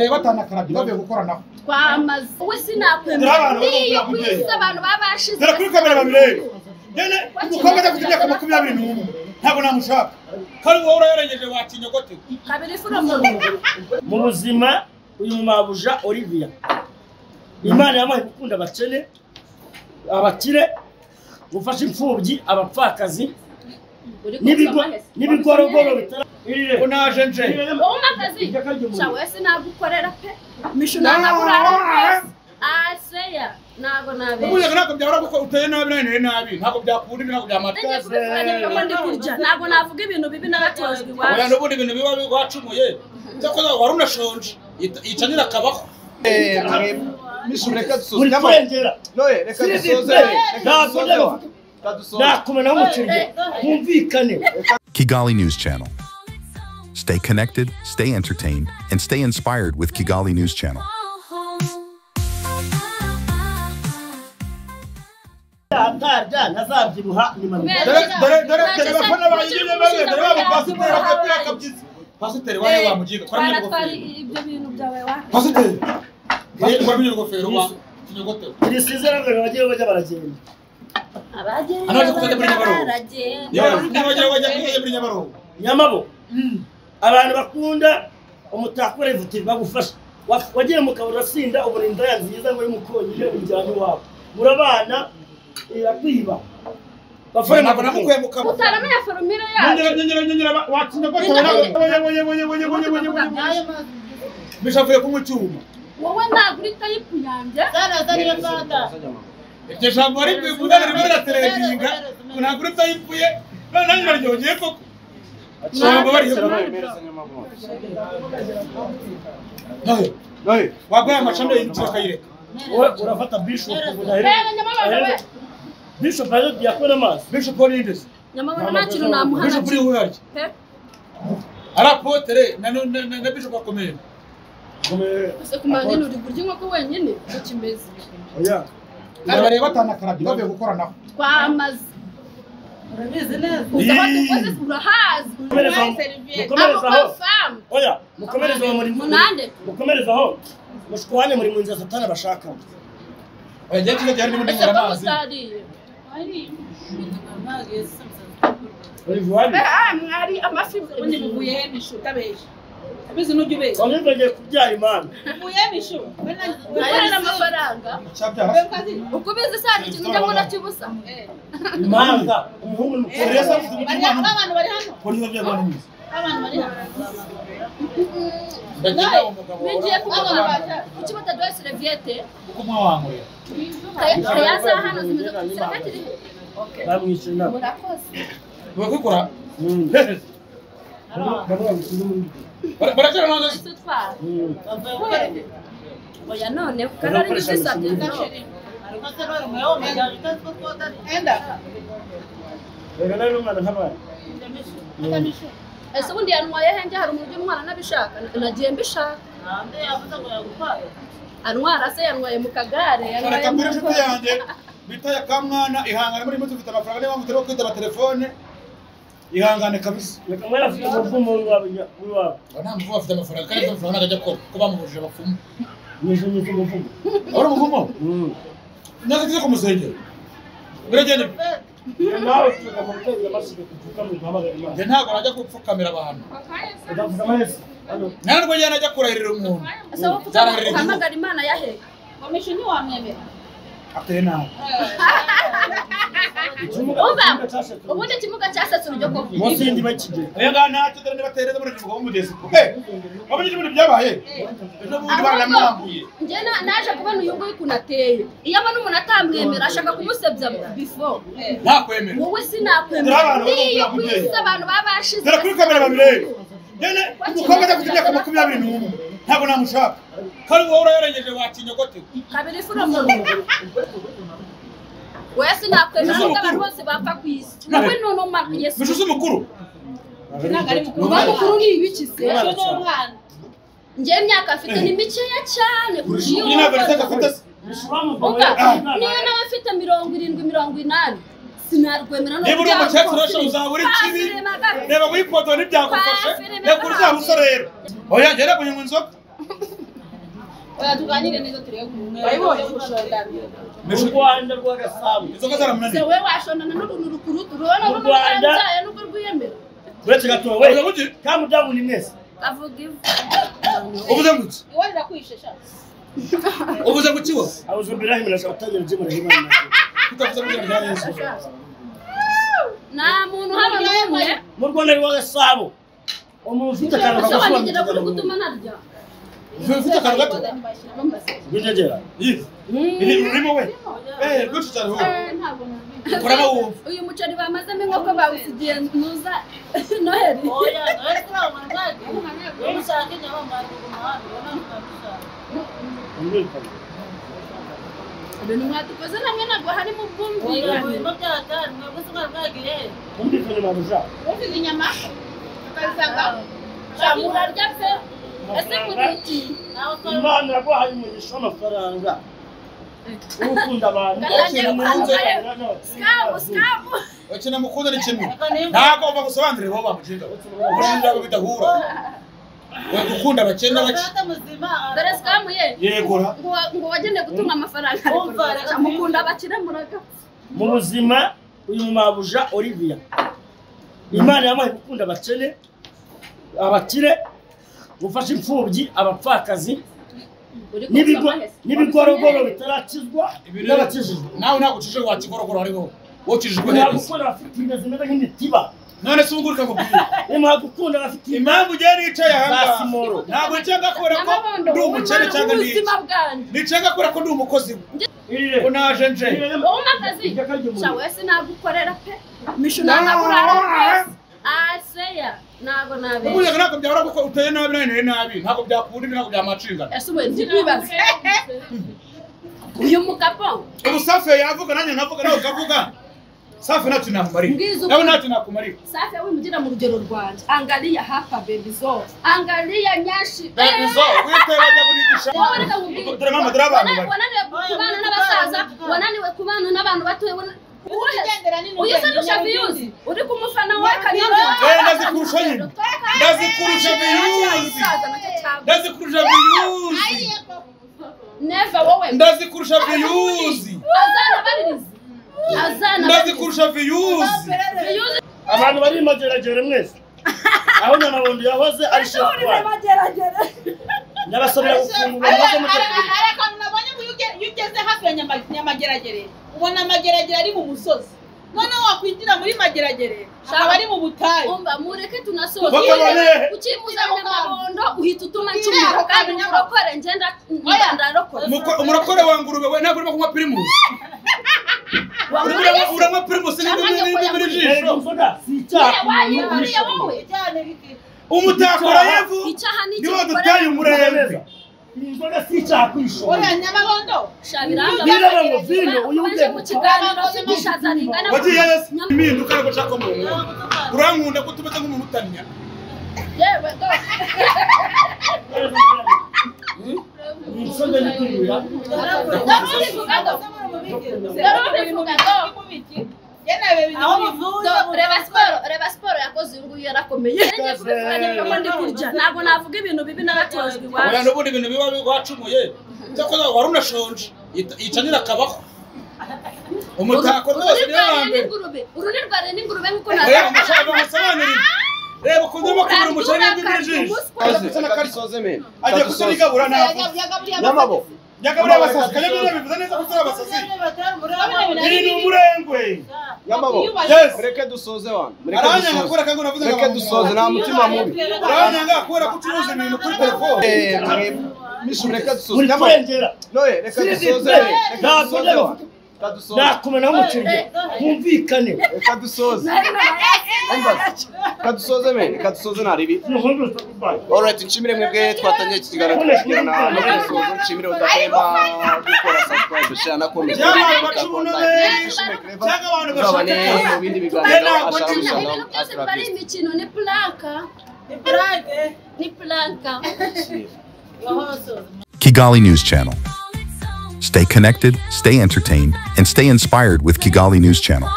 batana karabye bavuye gukora naho kwamaze we sinakwemera iyo kwisa abantu babashize dore kuri kamera babirebe nene umukobwa ajya kujya 21 ntabwo namushaka kandi wowe urayeregeje watinyogote kabiri furo mu buzima uyu mumabuja Olivia Imana yamaye gukunda abakire gufasha imfubyi abapfakazi n'ibigorogoro bitara unaje nje umakazi chawe sinagukorera pe mishuna nakurara aseya nago nabe ubuye nako byabara guko uteye nabi nabi ntabwo byakunda ntabwo byamataze nago navuga ibintu bibi n'abatojwe iwacu oya n'ubundi ibintu biba wacumuye cyako wari unashonje yicanira kabaho Reka dusoze Noye reka dusoze nakumena umucirye kumvikane Kigali News Channel. Stay connected, stay entertained, and stay inspired with Kigali News Channel. nazabyibuha ni manu dore bafana bayigije pasiteri wawe wamugiga twari ibyo bintu byawe wa pasiteri kwa binyo gofero wa kinyogote iri sizera ngo bagiye bajya baragenda abagenda anaje kujya muri Nyabaro bajya muri Nyamabo abantu bakunda umutakore vuti bagufasha wagiye mu kabura sinda uburinda yanziza ngo y'umukonyine umujyana wabo murabana irakwiba bafore ntabwo namukuye mu kabura utaramenya formule yacu nyengera wakinyogote bishavuye kumucyuma wowe nagurita yipuyanje zariye fata iryo jambo ari bivuga rimwe ratereginga nagurita yipuye nanjye baryogiye koko ntabwo bari Noye wagwaye amacando y'inzira kayireka urafata bishop bishop ayo diakona mas bishop Olindes Nyamabona nta kintu namuhana bishop uri uharye arapotere na bishop akomeye ese kumanini uri buryo nkoko wenyine ukimeze oya bareba batana karabye bavuye gukora naho kwamaze urabizi neza uzabadukoze urahazi oya mukomereza aho muri munande mukomereza aho mushwane muri munzi satana bashaka oya je kije cyane muri ngarazi mwari amafi undi mubuye mishuta beje abizi n'ujye beje wambaye kubyara imana mubuye mishu nayana amafaranga uko bizi sana ikintu cyangwa kibusa imanga umuhungu n'umukoreza abantu bari hano kuri byo byo nzi abantu bari hano bigiye kuba kuki batadwese reviete uko mwawanguye yaza hano zimeze kusirakatiri okay bamwishina murakoze bakukura barakira none tutwa oya none kanari nisabye ese ubundi yanwaye henge hari umujyi umwana nabishaka nagiye mbishaka anwara se yanwaye mu kagare yanwaye mu inshuti yanjye bita ya kamwana ihangane muri mutu ufite amafaranga niba mutero kwitaba telefone ihangane kabisa reka mwera afite umuvumo w'iwabo nta muvumo afite amafaranga kandi amafaranga akajya akora ko bamubujije abapfumu nije umuvumo uri umuvumo naze kumusengera biragenda nawe tukamutera amasigo kupfukamira guhamagara imana nje ntabwo najya gupfukamira abantu ntabwo njye najya kurahirira umuntu asaba kuhamagara imana yahe wamishu ni wamwemera ateye nabi ubundi kimuga cyasatse urujyo ko musindi bakije oya ntacyo dore batereza muri ngo umudesi wabonye ibintu byabaye ejo bundi baramwambuye nje naje kubona uyu nguyu kunateye iyo abona umuntu atambwemera ashaka kumusebya before ntakwemera wowe sinakwemera iyo kwisa abantu babashize dore kuri kamera babirebe nene umukobwa ajya kujya 21 ntabwo namushaka kandi wowe urayeregeje watinyogote kabiri furo wewe sinakwemera ko abantu bose bapfa kwisi wowe none umaka Yesu bishuze mukuru nagari mukuru mukuru ni ibiki se n'umwana nje imyaka afite ni mikeya cyane kurushiyo nyina baritaka afite niyo nawe afite 70-80 sinarwemera no niba uri umukecuru asho uzabura ikibi reba kuri poto ntibyagufashe reba uzaba usorera oya ngera kunye mu nzoka tuganire neza turebe bayibonye gushondana mu Rwanda rwa Gasabo inzoga zaramunaniye se we washondana n'uruntu rukurutu rubona Mu Rwanda. n'ubwo rwiyemera uretse gato we kamudamu ni mwese avuga ivu uvuze ngo iki iwe rirakwishe sha uvuze ngo iki wowe auzu billahi minash shaitani rajim rahimana tutavuze ngo rya Yesu nta muntu hano n'umwe mu Rwanda rwa Gasabo umuntu ufite akantu usobanukira kagasobanukira kuri gutuma narya ufite akantu gato bijegera urimo we rwose cyane wowe ntabwo kuramo wumva uyu muceri bamazemo inkoko bawusigiye nuza noheri oya ese uramwangaje umushaka inyama mbantu umuhanda ibintu mwadukoze namwe ntabwo harimo ubwumvikane byatari mwebwe se mwagiye umvikane mabuja ufite inyama ukazisanga murarya pe ese muriki Imana yaguhaye umugisha w'amafaranga ukunda abantu skamu wakina mukunda ni kimwe ntabwo uva gusobanurira bo bamukinga umushinga ngo bidahura we gukunda abakene bake dore skamu ye yegora ngo wageneye gutunga amafaranga mukunda abakire muraga mu buzima uyu mabuja Olivia Imana yamuhaye gukunda abakire gufasha imfubyi abapfakazi n'ibigorogoro bitarakizwa n'abakijijwe nawe ntabwo ukijijwe wakigorogoro hariho wowe ukijijwe ntabwo neza gukunda abafite inda zimeze nk'imitiba none se ubunguruka ngo bwire nimuha gukunda abafite impamvu ugiye nicaye za ahangaha simoro ntabwo nshaka kubera ko ndi umukene cyangwa ndi iki nshaka kubera ko ndi umukozi ko naje nje wowe akazi shawe sinagukorera pe mishuna naburara aseya ntabwo nabe ubuye ntabwo byabura kuko uteye nabi nabi ntabwo byakunda ibi ntabwo byamacinga ese ubu ntibibaze uyu mukapo ubu safi yavuga nanjye navuga nawe ukavuga safi ntacyo nakumarira nawe ntacyo nakumarira safi wimugira mu rugero rwanjye angalia hapa baby zo angalia nyashi baby zo wite wajya burigisha wowe reka nkubwire dore mama dore abantu bari wananiwe kubana n'abasaza wananiwe kubana n'abantu batoye uyu se dusha viyuzi uri ku mufana we kanyarwa ndazikurusha nyine ndazikurusha viyuzi ndazikurusha viyuzi neva wowe ndazikurusha viyuzi azana baririzi azana ndazikurusha viyuzi abantu bari mageragere mwese aho Nyamabondo yahoze ari chef wa n'abasabira gufungura maze akantu nabonye ko ugeze hafi ya Nyamageragere ubona Mageragere ari mu musozi none wakwinjira muri Mageragere akaba ari mu butayu umva mureke tunasoza ukimuza mu Nyamabondo uhita utuma ncumira kandi umurokore ngenda ndarokora umurokore wa ngurube we ntabwo urimo kunywa primus uranywa primus n'ibindi jisho umutakora yevu niwo dutaye umurembe inzoga si icyaha kwishora oya Nyamabondo shabiranga biraba ngo vino uyu uje mu kiganiro cy'ishaza ringana wagiye impinduka ariko nshaka mu urankunda ko tumeze nk'umuntu utanya yewe go inzoga ni kwirira reba siporo yakoze uyu nguyu yarakomeye ntabwo navuga ibintu bibi n'abatojwe iwacu oya n'ubundi ibintu biba wacumuye cyakoze wari unashonje yica nyirakabaho umutako rwose niyo wambere uru ni rwari n'ingurube nk'uko oya umushaka bamusobanurire reba ukuntu urimo kubura umuceri n'ibindi agiye gusura igabura ntabwo Nyamabo nyagabura abasazi kanyamira bivuze neza ko turi abasazi iri ni umurengwe Nyamabo yes reke dusoze wana aranyanga kubera ko navuze ngo reke dusoze nta mutima mubi aranyanga kubera ko ucuruza ibintu kuri telefone reke dusoze Nyamabo noye reke dusoze nakumena umuceri kumvikane reka dusoze kadusoze mene kadusoze naribi alright nshimire mwebwe twatangiye iki kiganiro kugirana n'abasozo nshimire udahema gukora subscribe share na comment cyangwa abantu bashaka mu bindi biganiro ashaka byose bari imikino ni planka ni planka Kigali News Channel. Stay connected, stay entertained, and stay inspired with Kigali News Channel.